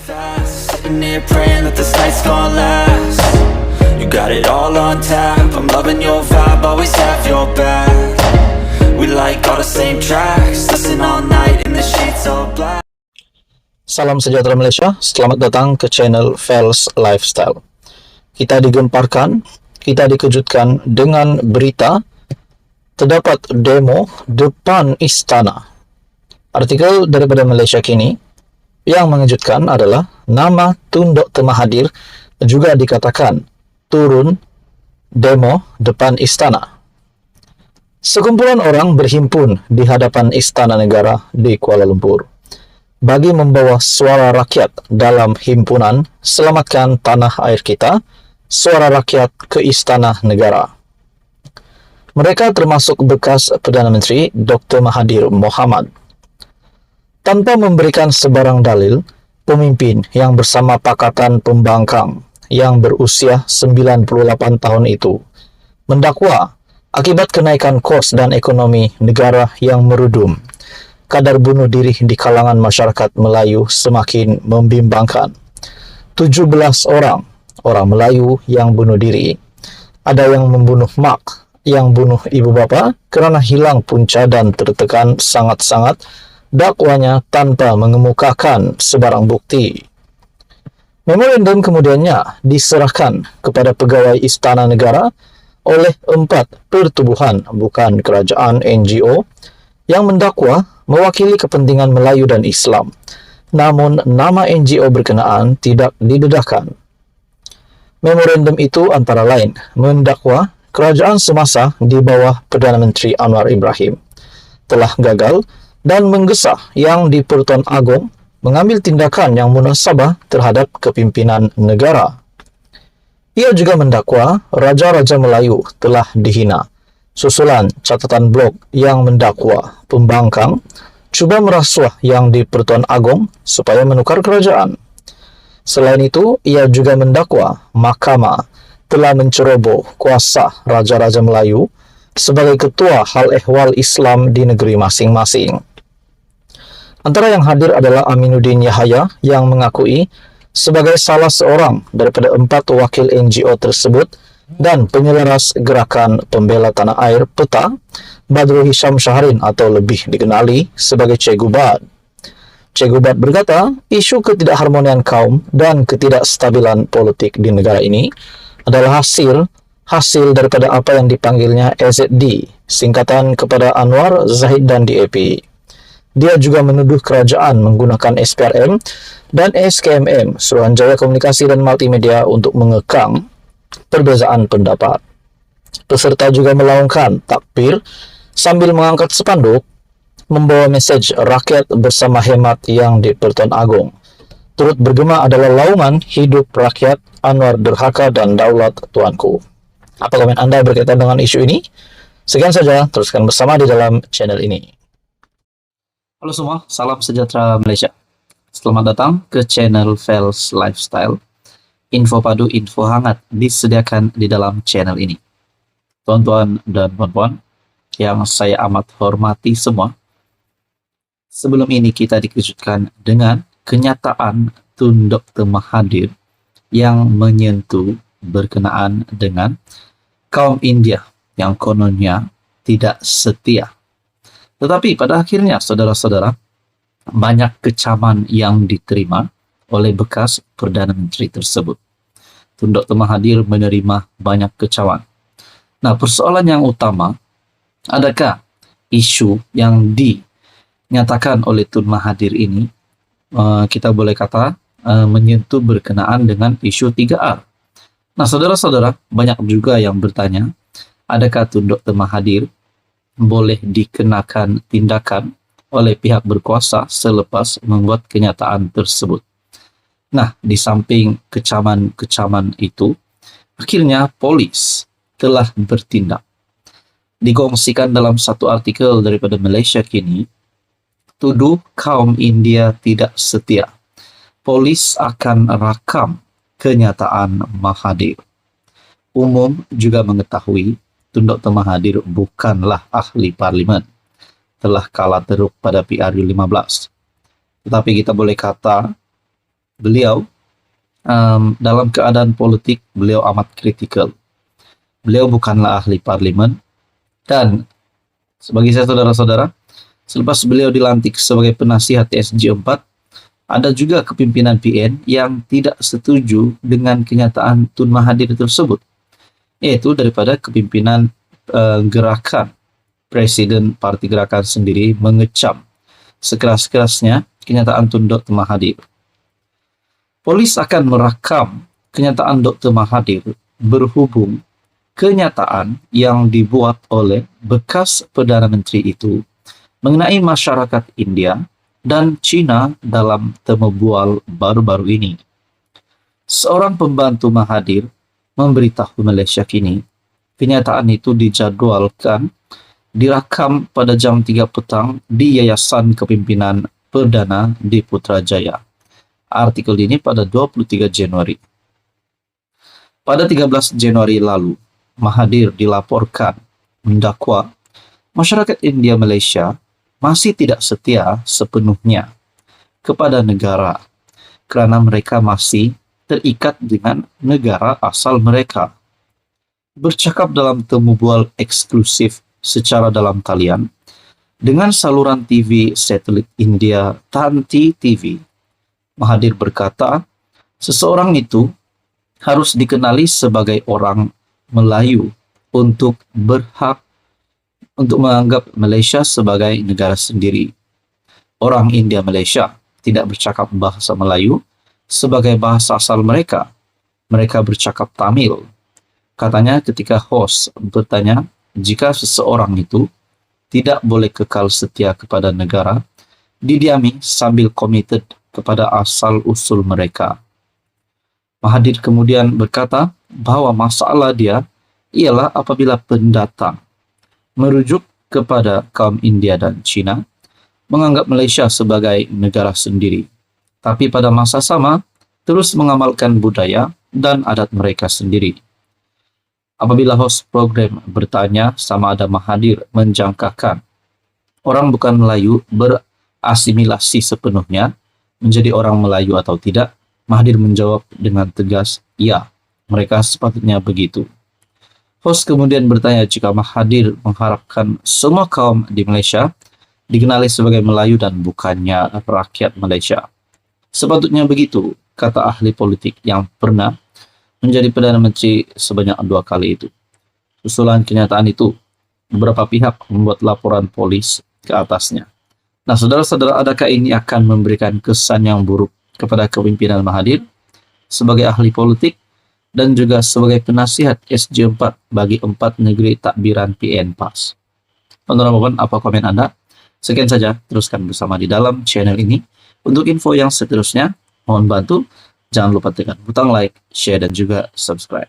fast, sitting here praying that this night's gonna last. You got it all on tap, I'm loving your vibe, always have your back. We like all the same tracks, listen all night in the sheets all black. Salam sejahtera Malaysia, selamat datang ke channel Fels Lifestyle. Kita digemparkan, kita dikejutkan dengan berita terdapat demo depan istana. Artikel daripada Malaysia Kini yang mengejutkan adalah nama Tun Dr. Mahathir juga dikatakan turun demo depan istana. Sekumpulan orang berhimpun di hadapan Istana Negara di Kuala Lumpur bagi membawa suara rakyat dalam himpunan Selamatkan Tanah Air Kita, Suara Rakyat ke Istana Negara. Mereka termasuk bekas Perdana Menteri Dr. Mahathir Mohamad. Tanpa memberikan sebarang dalil, pemimpin yang bersama Pakatan Pembangkang yang berusia 98 tahun itu mendakwa akibat kenaikan kos dan ekonomi negara yang merudum, kadar bunuh diri di kalangan masyarakat Melayu semakin membimbangkan. 17 orang Melayu yang bunuh diri. Ada yang membunuh mak, yang bunuh ibu bapa kerana hilang punca dan tertekan sangat-sangat, dakwanya tanpa mengemukakan sebarang bukti. Memorandum kemudiannya diserahkan kepada pegawai Istana Negara oleh 4 pertubuhan bukan kerajaan NGO yang mendakwa mewakili kepentingan Melayu dan Islam. Namun nama NGO berkenaan tidak didedahkan. Memorandum itu antara lain mendakwa kerajaan semasa di bawah Perdana Menteri Anwar Ibrahim telah gagal dan menggesa yang di Pertuan Agong mengambil tindakan yang munasabah terhadap kepimpinan negara. Ia juga mendakwa Raja-Raja Melayu telah dihina, susulan catatan blog yang mendakwa pembangkang cuba merasuah yang di Pertuan Agong supaya menukar kerajaan. Selain itu, ia juga mendakwa mahkamah telah menceroboh kuasa Raja-Raja Melayu sebagai ketua hal ehwal Islam di negeri masing-masing. Antara yang hadir adalah Aminuddin Yahaya yang mengakui sebagai salah seorang daripada 4 wakil NGO tersebut dan penyelaras gerakan pembela tanah air PETA, Badrul Hisham Syaharin atau lebih dikenali sebagai Cikgu Bad. Cikgu Bad berkata, isu ketidakharmonian kaum dan ketidakstabilan politik di negara ini adalah hasil daripada apa yang dipanggilnya AZD, singkatan kepada Anwar, Zahid dan DAP. Dia juga menuduh kerajaan menggunakan SPRM dan SKMM, Suruhanjaya Komunikasi dan Multimedia, untuk mengekang perbezaan pendapat. Peserta juga melaungkan takbir sambil mengangkat spanduk membawa mesej rakyat bersama hemat yang di Pertuan Agong. Turut bergema adalah laungan hidup rakyat, Anwar derhaka dan daulat tuanku. Apa komen anda berkaitan dengan isu ini? Sekian saja, teruskan bersama di dalam channel ini. Halo semua, salam sejahtera Malaysia. Selamat datang ke channel Fels Lifestyle. Info padu, info hangat disediakan di dalam channel ini. Tuan-tuan dan puan-puan yang saya amat hormati semua, sebelum ini kita dikejutkan dengan kenyataan Tun Dr. Mahathir yang menyentuh berkenaan dengan kaum India yang kononnya tidak setia. Tetapi pada akhirnya, saudara-saudara, banyak kecaman yang diterima oleh bekas Perdana Menteri tersebut. Tun Dr. Mahathir menerima banyak kecaman. Nah, persoalan yang utama, adakah isu yang dinyatakan oleh Tun Mahathir ini, kita boleh kata, menyentuh berkenaan dengan isu 3R. Nah, saudara-saudara, banyak juga yang bertanya, adakah Tun Dr. Mahathir boleh dikenakan tindakan oleh pihak berkuasa selepas membuat kenyataan tersebut. Nah, di samping kecaman-kecaman itu, akhirnya polis telah bertindak. Digongsikan dalam satu artikel daripada Malaysia Kini, tuduh kaum India tidak setia. Polis akan rakam kenyataan Mahathir. Umum juga mengetahui Tun Dr. Mahathir bukanlah ahli parlimen, telah kalah teruk pada PRU 15. Tetapi kita boleh kata beliau dalam keadaan politik beliau amat kritikal. Beliau bukanlah ahli parlimen, dan sebagai saya saudara-saudara, selepas beliau dilantik sebagai penasihat SG4, ada juga kepimpinan PN yang tidak setuju dengan kenyataan Tun Mahathir tersebut, yaitu daripada kepimpinan gerakan. Presiden Parti Gerakan sendiri mengecam sekeras-kerasnya kenyataan Tun Dr. Mahathir. Polis akan merakam kenyataan Dr. Mahathir berhubung kenyataan yang dibuat oleh bekas Perdana Menteri itu mengenai masyarakat India dan Cina dalam temu bual baru-baru ini. Seorang pembantu Mahathir memberitahu Malaysia kini, kenyataan itu dijadwalkan direkam pada jam 3 petang di Yayasan Kepimpinan Perdana di Putrajaya. Artikel ini pada 23 Januari. Pada 13 Januari lalu, Mahathir dilaporkan mendakwa masyarakat India Malaysia masih tidak setia sepenuhnya kepada negara kerana mereka masih terikat dengan negara asal mereka. Bercakap dalam temu bual eksklusif secara dalam talian dengan saluran TV satelit India Tanti TV, Mahathir berkata, seseorang itu harus dikenali sebagai orang Melayu untuk berhak untuk menganggap Malaysia sebagai negara sendiri. Orang India Malaysia tidak bercakap bahasa Melayu sebagai bahasa asal mereka. Mereka bercakap Tamil. Katanya ketika host bertanya jika seseorang itu tidak boleh kekal setia kepada negara, didiami sambil committed kepada asal-usul mereka. Mahathir kemudian berkata bahwa masalah dia ialah apabila pendatang merujuk kepada kaum India dan Cina menganggap Malaysia sebagai negara sendiri, tapi pada masa sama terus mengamalkan budaya dan adat mereka sendiri. Apabila host program bertanya sama ada Mahathir menjangkakan orang bukan Melayu berasimilasi sepenuhnya menjadi orang Melayu atau tidak, Mahathir menjawab dengan tegas, ya, mereka sepatutnya begitu. Host kemudian bertanya jika Mahathir mengharapkan semua kaum di Malaysia dikenali sebagai Melayu dan bukannya rakyat Malaysia. Sepatutnya begitu, kata ahli politik yang pernah menjadi Perdana Menteri sebanyak 2 kali itu. Susulan kenyataan itu, beberapa pihak membuat laporan polis ke atasnya. Nah, saudara-saudara, adakah ini akan memberikan kesan yang buruk kepada kepimpinan Mahathir sebagai ahli politik dan juga sebagai penasihat SG4 bagi 4 negeri takbiran PN PAS? Teman-teman, apa komen Anda? Sekian saja, teruskan bersama di dalam channel ini. Untuk info yang seterusnya, mohon bantu jangan lupa tekan butang like, share, dan juga subscribe.